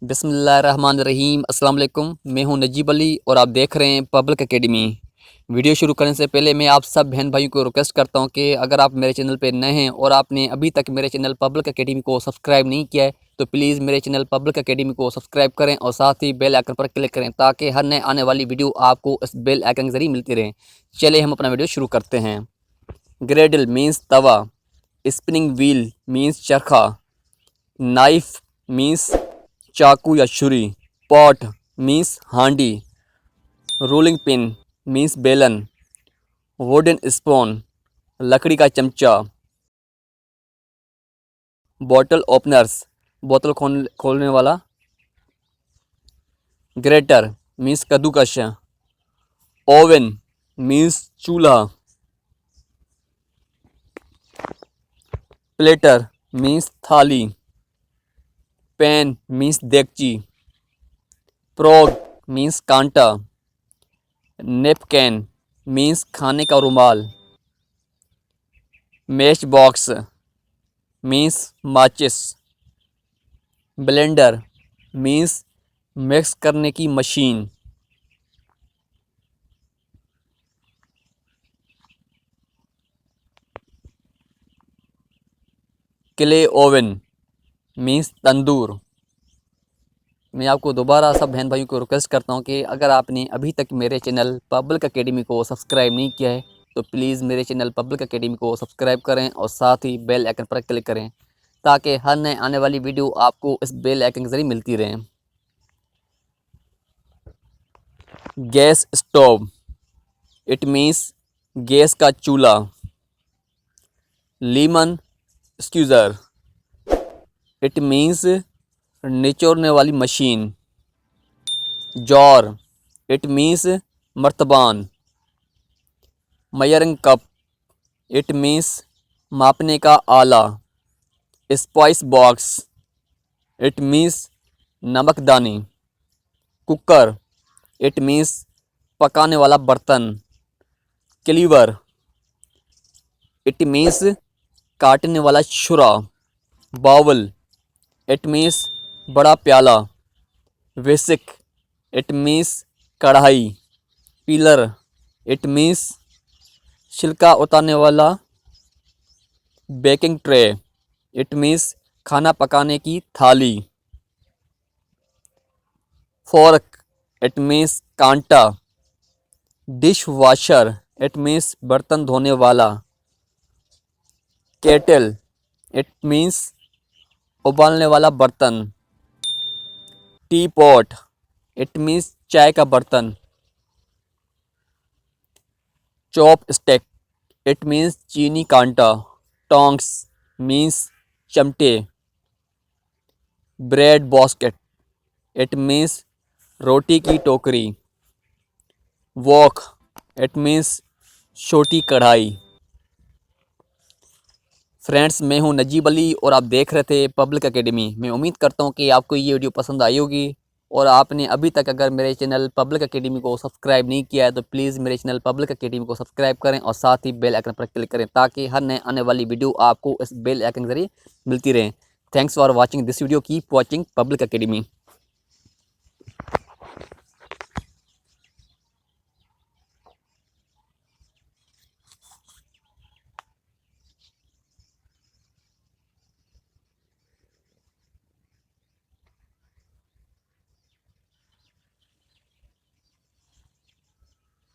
बिस्मिल्लाहिर्रहमानिर्रहीम। अस्सलाम वालेकुम। मैं हूं नजीब अली और आप देख रहे हैं पब्लिक एकेडमी। वीडियो शुरू करने से पहले मैं आप सब बहन भाइयों को रिक्वेस्ट करता हूं कि अगर आप मेरे चैनल पे नए हैं और आपने अभी तक मेरे चैनल पब्लिक एकेडमी को सब्सक्राइब नहीं किया है तो प्लीज़ मेरे चैनल पब्लिक एकेडमी को सब्सक्राइब करें और साथ ही बेल आइकन पर क्लिक करें ताकि हर नए आने वाली वीडियो आपको इस बेल आइकन के जरिए मिलती रहे। चलिए हम अपना वीडियो शुरू करते हैं। ग्रेडल मीन्स तवा, स्पिनिंग व्हील मीन्स चरखा, नाइफ मीन्स चाकू या छुरी, पॉट मीन्स हांडी, रोलिंग पिन मीन्स बेलन, वुडन स्पून लकड़ी का चमचा, बॉटल ओपनर्स बोतल खोलने वाला, ग्रेटर मीन्स कद्दूकश, ओवन मीन्स चूल्हा, प्लेटर मीन्स थाली, पैन मीन्स देगची, प्रोग मीन्स कांटा, नेपकैन मीन्स खाने का रुमाल, मैच बॉक्स मीन्स माचिस, ब्लेंडर मीन्स मिक्स करने की मशीन, क्ले ओवन मीन्स तंदूर। मैं आपको दोबारा सब बहन भाइयों को रिक्वेस्ट करता हूं कि अगर आपने अभी तक मेरे चैनल पब्लिक एकेडमी को सब्सक्राइब नहीं किया है तो प्लीज़ मेरे चैनल पब्लिक एकेडमी को सब्सक्राइब करें और साथ ही बेल आइकन पर क्लिक करें ताकि हर नए आने वाली वीडियो आपको इस बेल आइकन के जरिए मिलती रहे। Gas stove it means gas का चूल्हा, लीमन स्क्यूज़र इट मीन्स निचोड़ने वाली मशीन, जॉर इट मीन्स मर्तबान, मेजरिंग कप इट मीन्स मापने का आला, स्पाइस बॉक्स इट मीन्स नमकदानी, कुकर इट मीन्स पकाने वाला बर्तन, क्लीवर इट मीन्स काटने वाला छुरा, बाउल इट मीन्स बड़ा प्याला, वेसिक इट मीन्स कढ़ाई, पीलर इट मीन्स छिलका उतारने वाला, बेकिंग ट्रे इट मीन्स खाना पकाने की थाली, फोर्क इट मीन्स कांटा, डिश वॉशर इट मीन्स बर्तन धोने वाला, केटल इट मीन्स उबालने वाला बर्तन, टी पॉट इट मीन्स चाय का बर्तन, चॉप स्टिक इट मीन्स चीनी कांटा, टोंग्स मीन्स चमटे, ब्रेड बास्केट इट मीन्स रोटी की टोकरी, वॉक इट मीन्स छोटी कढ़ाई। फ्रेंड्स, मैं हूं नजीब अली और आप देख रहे थे पब्लिक एकेडमी। मैं उम्मीद करता हूं कि आपको ये वीडियो पसंद आई होगी और आपने अभी तक अगर मेरे चैनल पब्लिक एकेडमी को सब्सक्राइब नहीं किया है तो प्लीज़ मेरे चैनल पब्लिक एकेडमी को सब्सक्राइब करें और साथ ही बेल आइकन पर क्लिक करें ताकि हर नए आने वाली वीडियो आपको इस बेल आइकन के जरिए मिलती रहे। Thanks for watching this video, keep watching public academy.